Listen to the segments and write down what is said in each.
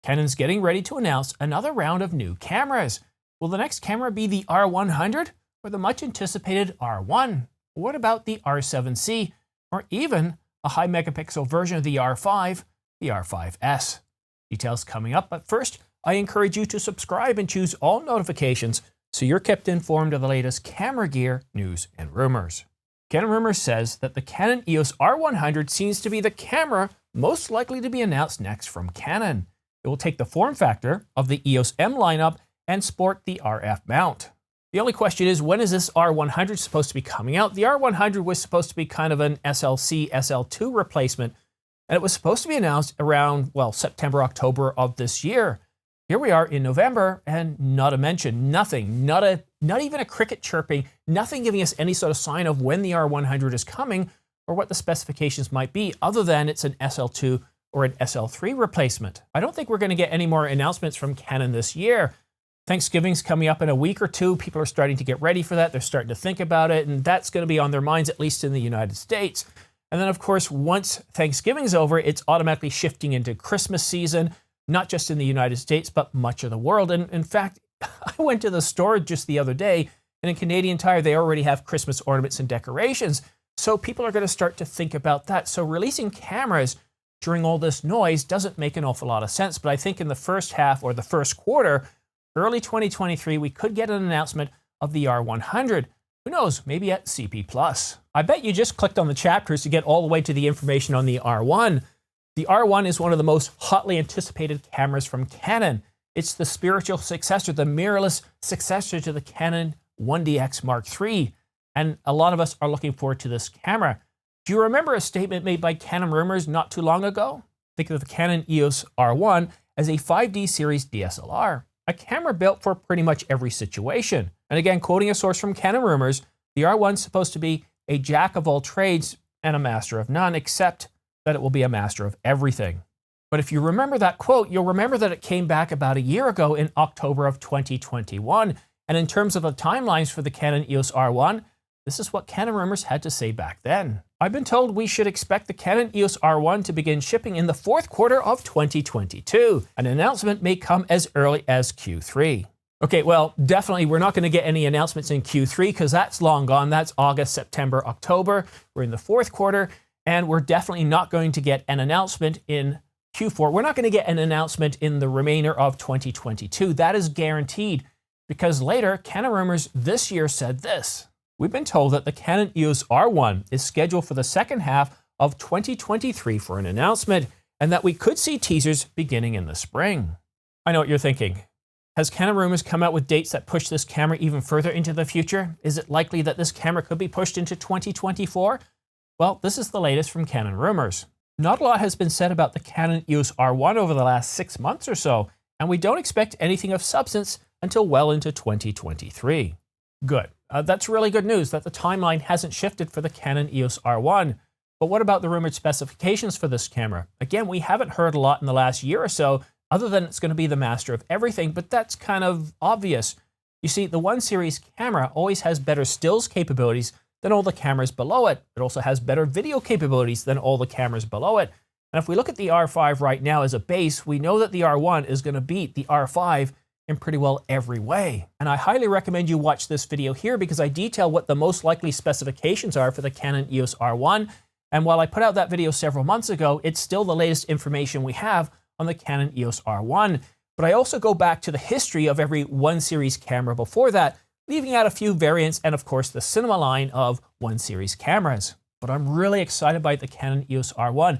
Canon's getting ready to announce another round of new cameras. Will the next camera be the R100 or the much anticipated R1? What about the R7c or even a high megapixel version of the R5, the R5s? Details coming up, but first, I encourage you to subscribe and choose all notifications so you're kept informed of the latest camera gear, news, and rumors. Canon Rumors says that the Canon EOS R100 seems to be the camera most likely to be announced next from Canon. It will take the form factor of the EOS M lineup and sport the RF mount. The only question is, when is this R100 supposed to be coming out? The R100 was supposed to be kind of an SLC, SL2 replacement, and it was supposed to be announced around, well, September, October of this year. Here we are in November, and not a mention, nothing, not even a cricket chirping, nothing giving us any sort of sign of when the R100 is coming or what the specifications might be, other than it's an SL2 or an SL3 replacement. I don't think we're going to get any more announcements from Canon this year. Thanksgiving's coming up in a week or two. People are starting to get ready for that. They're starting to think about it, and that's going to be on their minds, at least in the United States. And then, of course, once Thanksgiving's over, it's automatically shifting into Christmas season, not just in the United States, but much of the world. And in fact, I went to the store just the other day, and in Canadian Tire, they already have Christmas ornaments and decorations. So people are going to start to think about that. So releasing cameras during all this noise doesn't make an awful lot of sense. But I think in the first half or the first quarter, early 2023, we could get an announcement of the R100. Who knows, maybe at CP+. I bet you just clicked on the chapters to get all the way to the information on the R1. The R1 is one of the most hotly anticipated cameras from Canon. It's the spiritual successor, the mirrorless successor to the Canon 1DX Mark III. And a lot of us are looking forward to this camera. Do you remember a statement made by Canon Rumors not too long ago? Think of the Canon EOS R1 as a 5D series DSLR, a camera built for pretty much every situation. And again, quoting a source from Canon Rumors, the R1's supposed to be a jack of all trades and a master of none, except that it will be a master of everything. But if you remember that quote, you'll remember that it came back about a year ago in October of 2021. And in terms of the timelines for the Canon EOS R1, this is what Canon Rumors had to say back then. I've been told we should expect the Canon EOS R1 to begin shipping in the fourth quarter of 2022. An announcement may come as early as Q3. Okay, well, definitely we're not going to get any announcements in Q3 because that's long gone. That's August, September, October. We're in the fourth quarter, and we're definitely not going to get an announcement in Q4. We're not going to get an announcement in the remainder of 2022. That is guaranteed because later, Canon Rumors this year said this. We've been told that the Canon EOS R1 is scheduled for the second half of 2023 for an announcement, and that we could see teasers beginning in the spring. I know what you're thinking. Has Canon Rumors come out with dates that push this camera even further into the future? Is it likely that this camera could be pushed into 2024? Well, this is the latest from Canon Rumors. Not a lot has been said about the Canon EOS R1 over the last 6 months or so, and we don't expect anything of substance until well into 2023. Good. That's really good news that the timeline hasn't shifted for the Canon EOS R1. But what about the rumored specifications for this camera? Again, we haven't heard a lot in the last year or so, other than it's going to be the master of everything, but that's kind of obvious. You see, the 1 series camera always has better stills capabilities than all the cameras below it. It also has better video capabilities than all the cameras below it. And if we look at the R5 right now as a base, we know that the R1 is going to beat the R5 in pretty well every way. And I highly recommend you watch this video here because I detail what the most likely specifications are for the Canon EOS R1. And while I put out that video several months ago, it's still the latest information we have on the Canon EOS R1. But I also go back to the history of every 1 series camera before that, leaving out a few variants and of course the cinema line of 1 series cameras. But I'm really excited by the Canon EOS R1,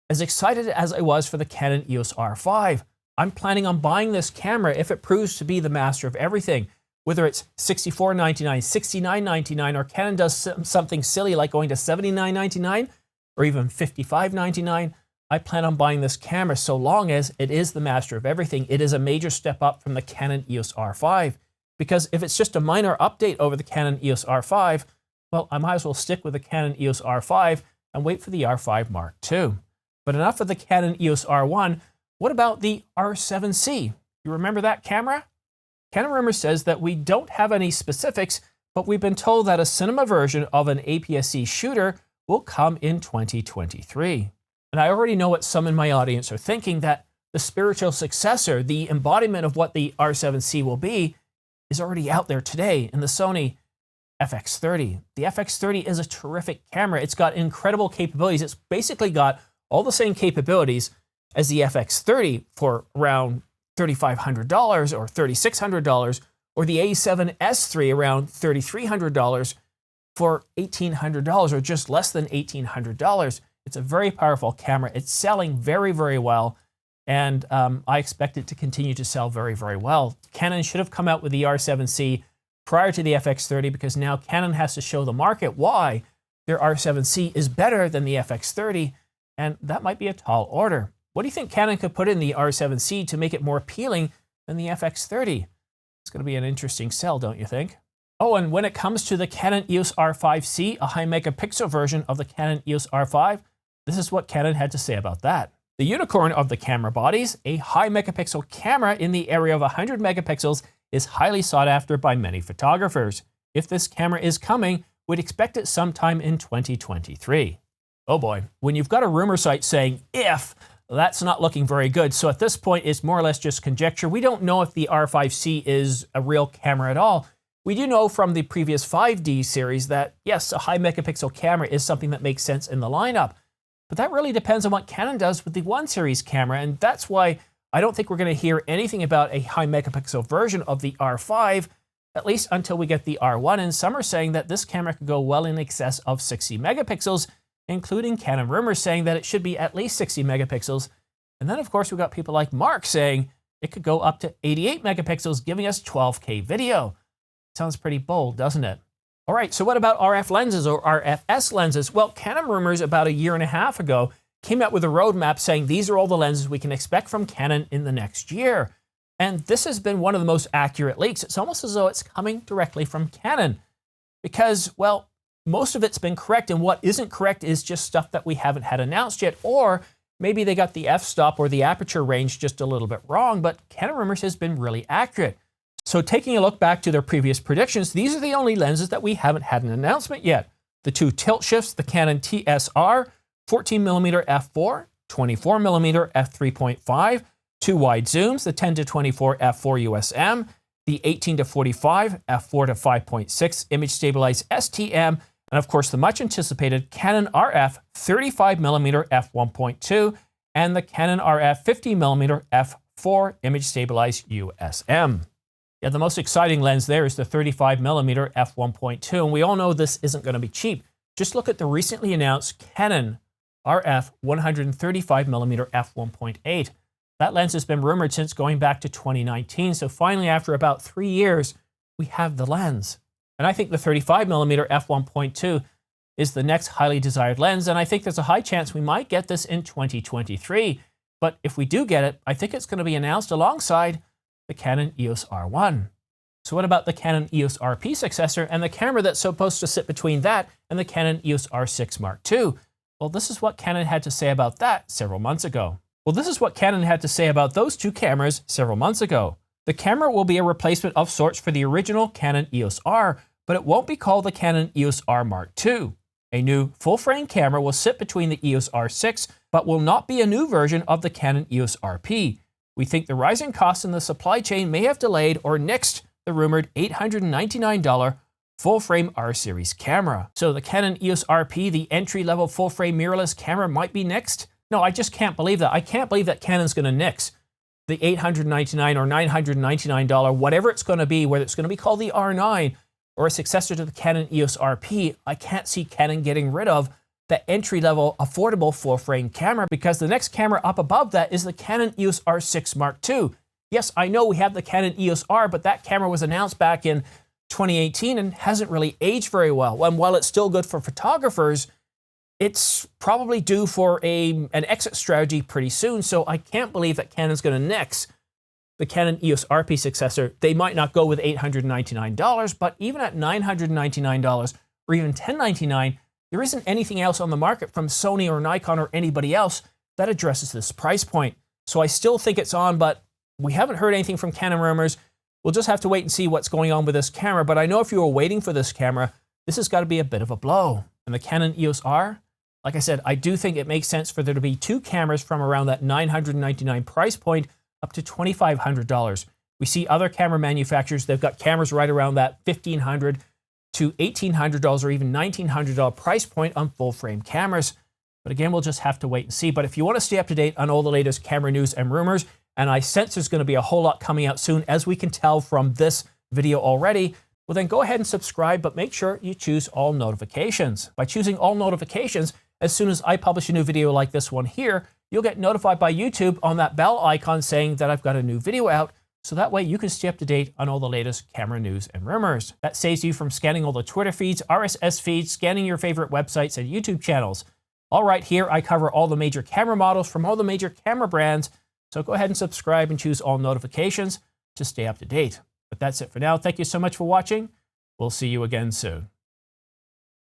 as excited as I was for the Canon EOS R5. I'm planning on buying this camera if it proves to be the master of everything, whether it's $64.99, $69.99, or Canon does something silly like going to $79.99 or even $55.99. I plan on buying this camera so long as it is the master of everything. It is a major step up from the Canon EOS R5, because if it's just a minor update over the Canon EOS R5, well, I might as well stick with the Canon EOS R5 and wait for the R5 Mark II. But enough of the Canon EOS R1. What about the R7c? You remember that camera? Canon Rumors says that we don't have any specifics, but we've been told that a cinema version of an APS-C shooter will come in 2023. And I already know what some in my audience are thinking, that the spiritual successor, the embodiment of what the R7C will be, is already out there today in the Sony FX30. The FX30 is a terrific camera. It's got incredible capabilities. It's basically got all the same capabilities as the FX30 for around $3,500 or $3,600, or the A7S III around $3,300 for $1,800 or just less than $1,800. It's a very powerful camera. It's selling very, very well, and I expect it to continue to sell very, very well. Canon should have come out with the R7C prior to the FX30, because now Canon has to show the market why their R7C is better than the FX30, and that might be a tall order. What do you think Canon could put in the R7C to make it more appealing than the FX30? It's going to be an interesting sell, don't you think? Oh, and when it comes to the Canon EOS R5c, a high megapixel version of the Canon EOS R5, this is what Canon had to say about that. The unicorn of the camera bodies, a high megapixel camera in the area of 100 megapixels, is highly sought after by many photographers. If this camera is coming, we'd expect it sometime in 2023. Oh boy, when you've got a rumor site saying if, that's not looking very good. So at this point, it's more or less just conjecture. We don't know if the R5C is a real camera at all. We do know from the previous 5D series that, yes, a high megapixel camera is something that makes sense in the lineup. But that really depends on what Canon does with the 1 series camera, and that's why I don't think we're going to hear anything about a high megapixel version of the R5, at least until we get the R1, and some are saying that this camera could go well in excess of 60 megapixels, including Canon rumors saying that it should be at least 60 megapixels. And then, of course, we've got people like Mark saying it could go up to 88 megapixels, giving us 12K video. Sounds pretty bold, doesn't it? All right, so what about RF lenses or RFS lenses? Well, Canon rumors about a year and a half ago came out with a roadmap saying these are all the lenses we can expect from Canon in the next year. And this has been one of the most accurate leaks. It's almost as though it's coming directly from Canon because, well, most of it's been correct, and what isn't correct is just stuff that we haven't had announced yet, or maybe they got the f-stop or the aperture range just a little bit wrong, but Canon rumors has been really accurate. So taking a look back to their previous predictions, these are the only lenses that we haven't had an announcement yet. The 2 tilt shifts, the Canon TSR, 14mm f4, 24mm f3.5, 2 wide zooms, the 10-24 f4 USM, the 18-45 f4 to 5.6 image stabilized STM, and of course the much anticipated Canon RF 35mm f1.2 and the Canon RF 50mm f4 image stabilized USM. Yeah, the most exciting lens there is the 35mm f1.2, and we all know this isn't going to be cheap. Just look at the recently announced Canon RF 135mm f1.8. That lens has been rumored since going back to 2019, so finally after about 3 years, we have the lens. And I think the 35mm f1.2 is the next highly desired lens, and I think there's a high chance we might get this in 2023. But if we do get it, I think it's going to be announced alongside the Canon EOS R1. So what about the Canon EOS RP successor and the camera that's supposed to sit between that and the Canon EOS R6 Mark II? Well, this is what Canon had to say about that several months ago. Well, this is what Canon had to say about those 2 cameras several months ago. The camera will be a replacement of sorts for the original Canon EOS R, but it won't be called the Canon EOS R Mark II. A new full-frame camera will sit between the EOS R6, but will not be a new version of the Canon EOS RP. We think the rising costs in the supply chain may have delayed or nixed the rumored $899 full-frame R-series camera. So the Canon EOS RP, the entry-level full-frame mirrorless camera, might be nixed? No, I just can't believe that. I can't believe that Canon's going to nix the $899 or $999, whatever it's going to be, whether it's going to be called the R9 or a successor to the Canon EOS RP. I can't see Canon getting rid of the entry-level affordable full-frame camera, because the next camera up above that is the Canon EOS R6 Mark II. Yes, I know we have the Canon EOS R, but that camera was announced back in 2018 and hasn't really aged very well. And while it's still good for photographers, it's probably due for an exit strategy pretty soon. So I can't believe that Canon's going to nix the Canon EOS RP successor. They might not go with $899, but even at $999 or even $1,099, there isn't anything else on the market from Sony or Nikon or anybody else that addresses this price point. So I still think it's on, but we haven't heard anything from Canon rumors. We'll just have to wait and see what's going on with this camera. But I know if you were waiting for this camera, this has got to be a bit of a blow. And the Canon EOS R, Like I said, I do think it makes sense for there to be two cameras from around that $999 price point up to $2,500. We see other camera manufacturers, they've got cameras right around that $1,500 to $1,800 or even $1,900 price point on full frame cameras. But again, we'll just have to wait and see. But if you want to stay up to date on all the latest camera news and rumors, and I sense there's going to be a whole lot coming out soon, as we can tell from this video already, well then go ahead and subscribe, but make sure you choose all notifications. By choosing all notifications, as soon as I publish a new video like this one here, you'll get notified by YouTube on that bell icon saying that I've got a new video out. So that way you can stay up to date on all the latest camera news and rumors. That saves you from scanning all the Twitter feeds, RSS feeds, scanning your favorite websites and YouTube channels. All right, here I cover all the major camera models from all the major camera brands. So go ahead and subscribe and choose all notifications to stay up to date. But that's it for now. Thank you so much for watching. We'll see you again soon.